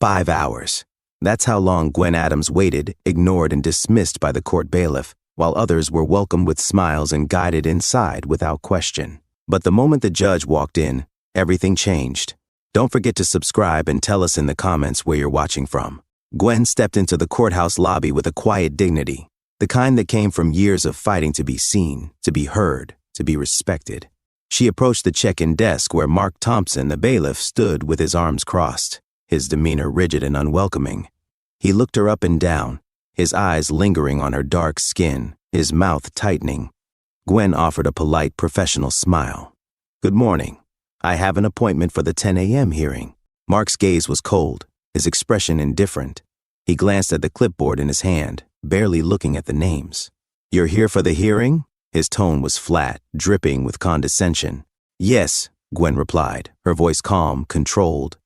5 hours. That's how long Gwen Adams waited, ignored and dismissed by the court bailiff, while others were welcomed with smiles and guided inside without question. But the moment the judge walked in, everything changed. Don't forget to subscribe and tell us in the comments where you're watching from. Gwen stepped into the courthouse lobby with a quiet dignity, the kind that came from years of fighting to be seen, to be heard, to be respected. She approached the check-in desk where Mark Thompson, the bailiff, stood with his arms crossed, his demeanor rigid and unwelcoming. He looked her up and down, his eyes lingering on her dark skin, his mouth tightening. Gwen offered a polite, professional smile. "Good morning. I have an appointment for the 10 a.m. hearing." Mark's gaze was cold, his expression indifferent. He glanced at the clipboard in his hand, barely looking at the names. "You're here for the hearing?" His tone was flat, dripping with condescension. "Yes," Gwen replied, her voice calm, controlled.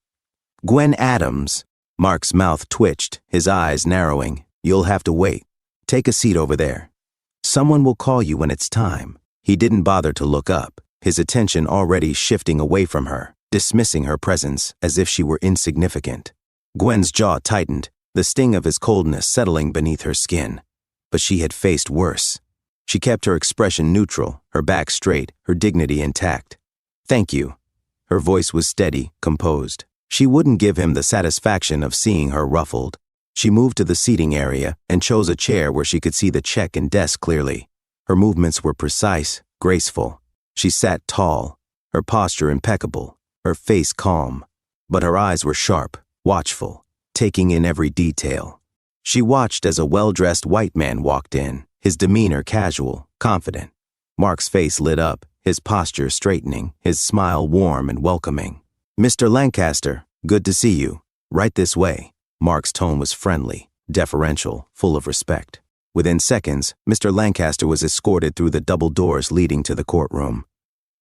"Gwen Adams." Mark's mouth twitched, his eyes narrowing. "You'll have to wait. Take a seat over there. Someone will call you when it's time." He didn't bother to look up, his attention already shifting away from her, dismissing her presence as if she were insignificant. Gwen's jaw tightened, the sting of his coldness settling beneath her skin. But she had faced worse. She kept her expression neutral, her back straight, her dignity intact. "Thank you." Her voice was steady, composed. She wouldn't give him the satisfaction of seeing her ruffled. She moved to the seating area and chose a chair where she could see the check and desk clearly. Her movements were precise, graceful. She sat tall, her posture impeccable, her face calm. But her eyes were sharp, watchful, taking in every detail. She watched as a well-dressed white man walked in, his demeanor casual, confident. Mark's face lit up, his posture straightening, his smile warm and welcoming. "Mr. Lancaster, good to see you. Right this way." Mark's tone was friendly, deferential, full of respect. Within seconds, Mr. Lancaster was escorted through the double doors leading to the courtroom.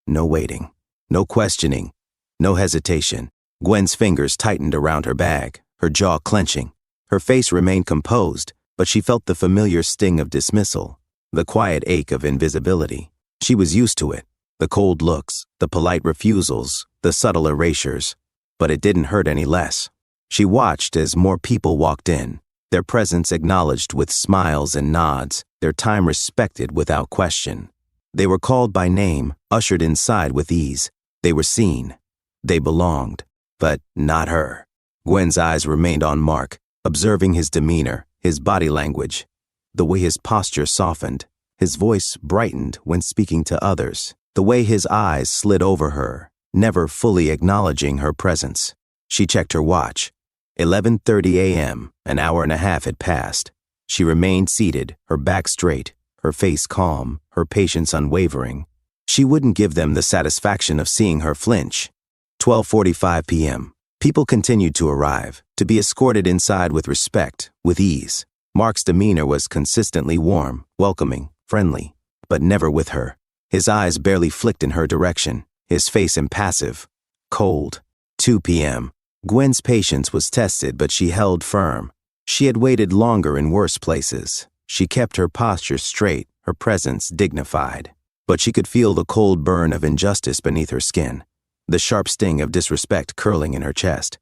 No waiting, no questioning, no hesitation. Gwen's fingers tightened around her bag, her jaw clenching. Her face remained composed, but she felt the familiar sting of dismissal, the quiet ache of invisibility. She was used to it, the cold looks, the polite refusals, the subtle erasures, but it didn't hurt any less. She watched as more people walked in, their presence acknowledged with smiles and nods, their time respected without question. They were called by name, ushered inside with ease. They were seen. They belonged, but not her. Gwen's eyes remained on Mark, observing his demeanor, his body language, the way his posture softened, his voice brightened when speaking to others, the way his eyes slid over her, never fully acknowledging her presence. She checked her watch. 11:30 a.m., an hour and a half had passed. She remained seated, her back straight, her face calm, her patience unwavering. She wouldn't give them the satisfaction of seeing her flinch. 12:45 p.m. People continued to arrive, to be escorted inside with respect, with ease. Mark's demeanor was consistently warm, welcoming, friendly, but never with her. His eyes barely flicked in her direction, his face impassive, cold. 2 p.m. Gwen's patience was tested, but she held firm. She had waited longer in worse places. She kept her posture straight, her presence dignified. But she could feel the cold burn of injustice beneath her skin, the sharp sting of disrespect curling in her chest.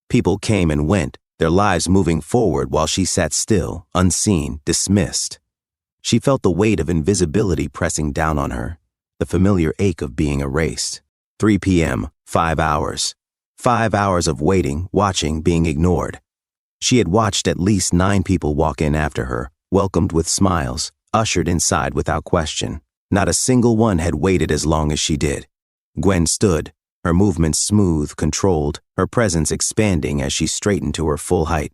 People came and went, their lives moving forward while she sat still, unseen, dismissed. She felt the weight of invisibility pressing down on her, the familiar ache of being erased. 3 p.m., 5 hours. 5 hours of waiting, watching, being ignored. She had watched at least 9 people walk in after her, welcomed with smiles, ushered inside without question. Not a single one had waited as long as she did. Gwen stood, her movements smooth, controlled, her presence expanding as she straightened to her full height.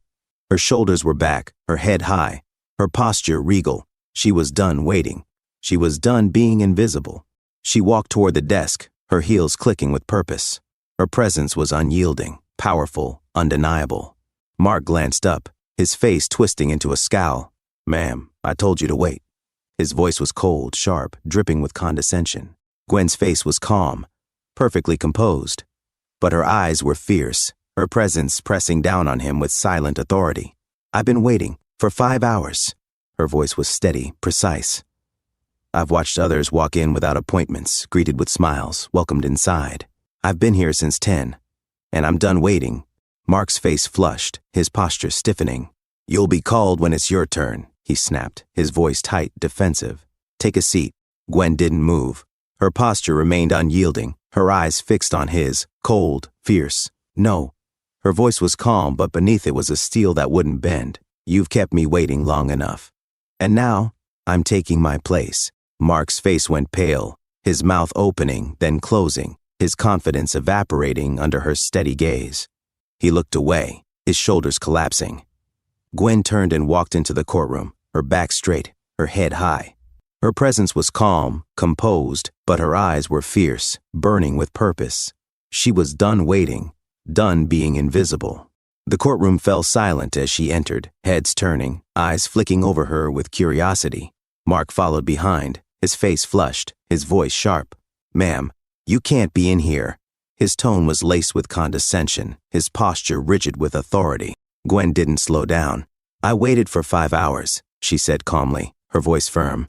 Her shoulders were back, her head high, her posture regal. She was done waiting. She was done being invisible. She walked toward the desk, her heels clicking with purpose. Her presence was unyielding, powerful, undeniable. Mark glanced up, his face twisting into a scowl. "Ma'am, I told you to wait." His voice was cold, sharp, dripping with condescension. Gwen's face was calm, perfectly composed, but her eyes were fierce, her presence pressing down on him with silent authority. "I've been waiting for 5 hours." Her voice was steady, precise. "I've watched others walk in without appointments, greeted with smiles, welcomed inside. I've been here since 10, and I'm done waiting. Mark's face flushed, his posture stiffening. "You'll be called when it's your turn," he snapped, his voice tight, defensive. "Take a seat." Gwen didn't move. Her posture remained unyielding, her eyes fixed on his, cold, fierce. "No." Her voice was calm, but beneath it was a steel that wouldn't bend. "You've kept me waiting long enough. And now, I'm taking my place." Mark's face went pale, his mouth opening, then closing, his confidence evaporating under her steady gaze. He looked away, his shoulders collapsing. Gwen turned and walked into the courtroom, her back straight, her head high. Her presence was calm, composed, but her eyes were fierce, burning with purpose. She was done waiting, done being invisible. The courtroom fell silent as she entered, heads turning, eyes flicking over her with curiosity. Mark followed behind, his face flushed, his voice sharp. "Ma'am, you can't be in here." His tone was laced with condescension, his posture rigid with authority. Gwen didn't slow down. "I waited for 5 hours," she said calmly, her voice firm.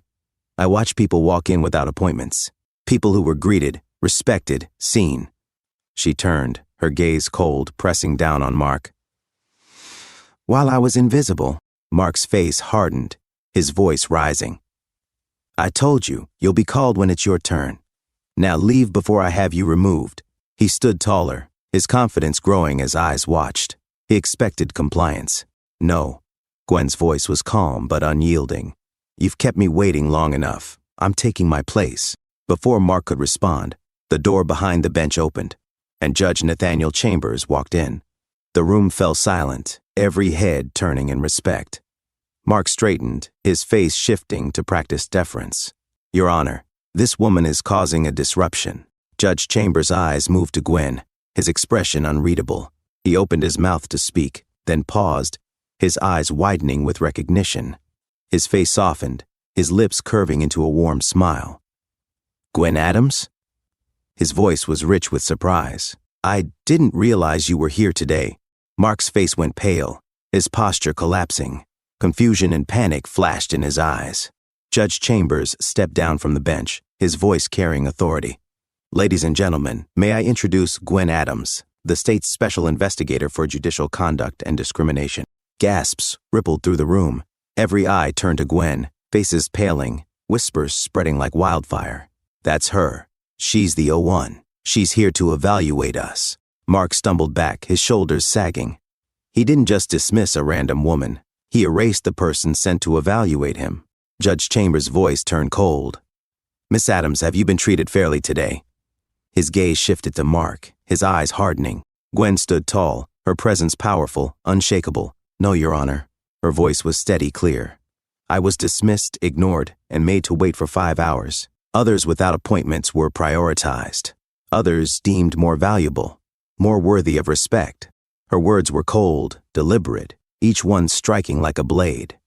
"I watched people walk in without appointments. People who were greeted, respected, seen." She turned, her gaze cold, pressing down on Mark. "While I was invisible," Mark's face hardened, his voice rising. "I told you, you'll be called when it's your turn. Now leave before I have you removed." He stood taller, his confidence growing as eyes watched. He expected compliance. "No." Gwen's voice was calm but unyielding. "You've kept me waiting long enough. I'm taking my place." Before Mark could respond, the door behind the bench opened, and Judge Nathaniel Chambers walked in. The room fell silent, every head turning in respect. Mark straightened, his face shifting to practice deference. "Your Honor, this woman is causing a disruption." Judge Chambers' eyes moved to Gwen, his expression unreadable. He opened his mouth to speak, then paused, his eyes widening with recognition. His face softened, his lips curving into a warm smile. "Gwen Adams?" His voice was rich with surprise. "I didn't realize you were here today." Mark's face went pale, his posture collapsing. Confusion and panic flashed in his eyes. Judge Chambers stepped down from the bench, his voice carrying authority. "Ladies and gentlemen, may I introduce Gwen Adams, the state's special investigator for judicial conduct and discrimination." Gasps rippled through the room. Every eye turned to Gwen, faces paling, whispers spreading like wildfire. "That's her. She's the O1. She's here to evaluate us." Mark stumbled back, his shoulders sagging. He didn't just dismiss a random woman. He erased the person sent to evaluate him. Judge Chambers' voice turned cold. "Miss Adams, have you been treated fairly today?" His gaze shifted to Mark, his eyes hardening. Gwen stood tall, her presence powerful, unshakable. "No, Your Honor." Her voice was steady, clear. "I was dismissed, ignored, and made to wait for 5 hours. Others without appointments were prioritized. Others deemed more valuable, more worthy of respect." Her words were cold, deliberate, each one striking like a blade.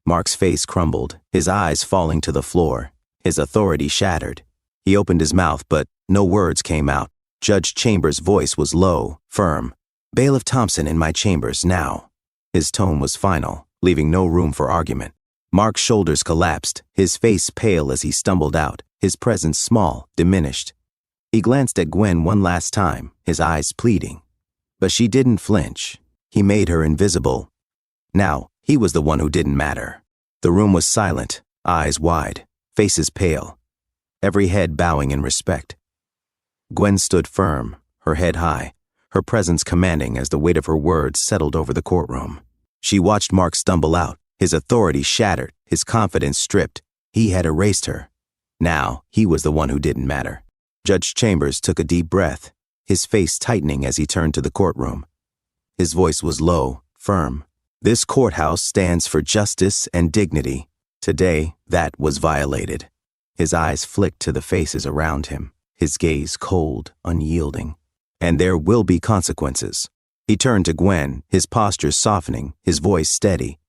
Mark's face crumbled, his eyes falling to the floor, his authority shattered. He opened his mouth, but no words came out. Judge Chambers' voice was low, firm. "Bailiff Thompson in my chambers now." His tone was final, leaving no room for argument. Mark's shoulders collapsed, his face pale as he stumbled out, his presence small, diminished. He glanced at Gwen one last time, his eyes pleading. But she didn't flinch. He made her invisible. Now, he was the one who didn't matter. The room was silent, eyes wide, faces pale, every head bowing in respect. Gwen stood firm, her head high, her presence commanding as the weight of her words settled over the courtroom. She watched Mark stumble out, his authority shattered, his confidence stripped. He had erased her. Now, he was the one who didn't matter. Judge Chambers took a deep breath, his face tightening as he turned to the courtroom. His voice was low, firm. "This courthouse stands for justice and dignity. Today, that was violated." His eyes flicked to the faces around him, his gaze cold, unyielding. "And there will be consequences." He turned to Gwen, his posture softening, his voice steady.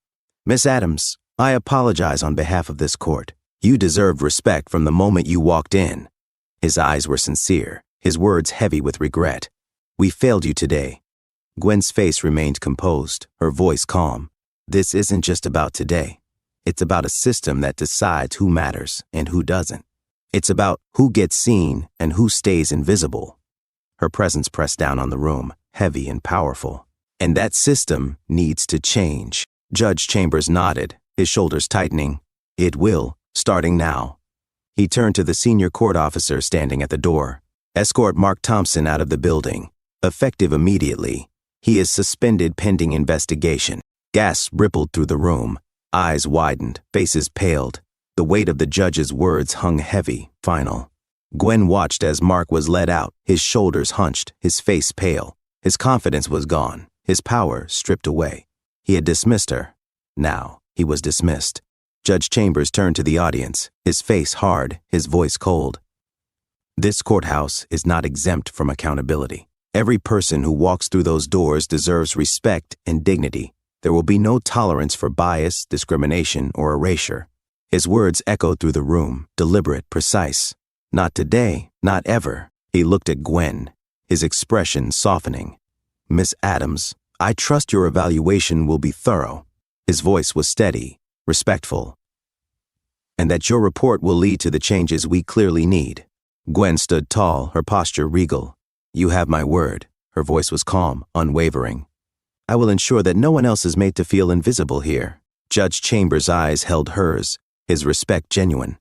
"Miss Adams, I apologize on behalf of this court. You deserved respect from the moment you walked in." His eyes were sincere, his words heavy with regret. "We failed you today." Gwen's face remained composed, her voice calm. "This isn't just about today. It's about a system that decides who matters and who doesn't. It's about who gets seen and who stays invisible." Her presence pressed down on the room, heavy and powerful. And that system needs to change. Judge Chambers nodded, his shoulders tightening. It will, starting now. He turned to the senior court officer standing at the door. Escort Mark Thompson out of the building. Effective immediately. He is suspended pending investigation. Gasps rippled through the room. Eyes widened, faces paled. The weight of the judge's words hung heavy, final. Gwen watched as Mark was led out, his shoulders hunched, his face pale. His confidence was gone, his power stripped away. He had dismissed her. Now, he was dismissed. Judge Chambers turned to the audience, his face hard, his voice cold. This courthouse is not exempt from accountability. Every person who walks through those doors deserves respect and dignity. There will be no tolerance for bias, discrimination, or erasure. His words echoed through the room, deliberate, precise. Not today, not ever. He looked at Gwen, his expression softening. Miss Adams, I trust your evaluation will be thorough. His voice was steady, respectful. And that your report will lead to the changes we clearly need. Gwen stood tall, her posture regal. You have my word. Her voice was calm, unwavering. I will ensure that no one else is made to feel invisible here. Judge Chambers' eyes held hers, his respect genuine.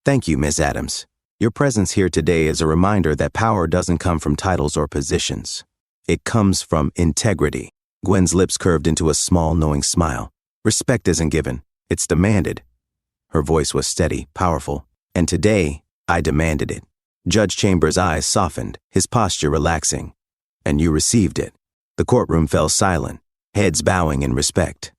Thank you, Miss Adams. Your presence here today is a reminder that power doesn't come from titles or positions. It comes from integrity. Gwen's lips curved into a small, knowing smile. Respect isn't given. It's demanded. Her voice was steady, powerful. And today, I demanded it. Judge Chambers' eyes softened, his posture relaxing. And you received it. The courtroom fell silent, heads bowing in respect.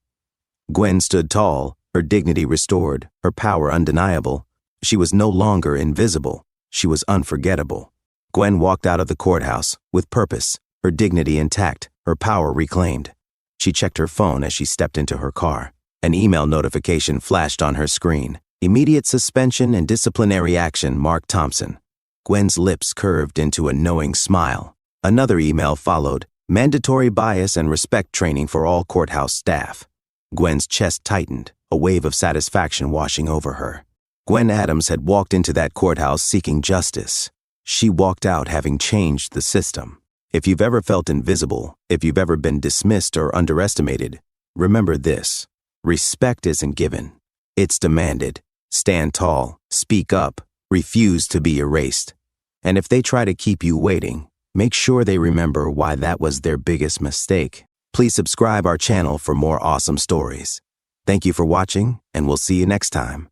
Gwen stood tall, her dignity restored, her power undeniable. She was no longer invisible. She was unforgettable. Gwen walked out of the courthouse with purpose, her dignity intact, her power reclaimed. She checked her phone as she stepped into her car. An email notification flashed on her screen. Immediate suspension and disciplinary action, Mark Thompson. Gwen's lips curved into a knowing smile. Another email followed. Mandatory bias and respect training for all courthouse staff. Gwen's chest tightened, a wave of satisfaction washing over her. Gwen Adams had walked into that courthouse seeking justice. She walked out having changed the system. If you've ever felt invisible, if you've ever been dismissed or underestimated, remember this. Respect isn't given. It's demanded. Stand tall, speak up, refuse to be erased. And if they try to keep you waiting, make sure they remember why that was their biggest mistake. Please subscribe our channel for more awesome stories. Thank you for watching, and we'll see you next time.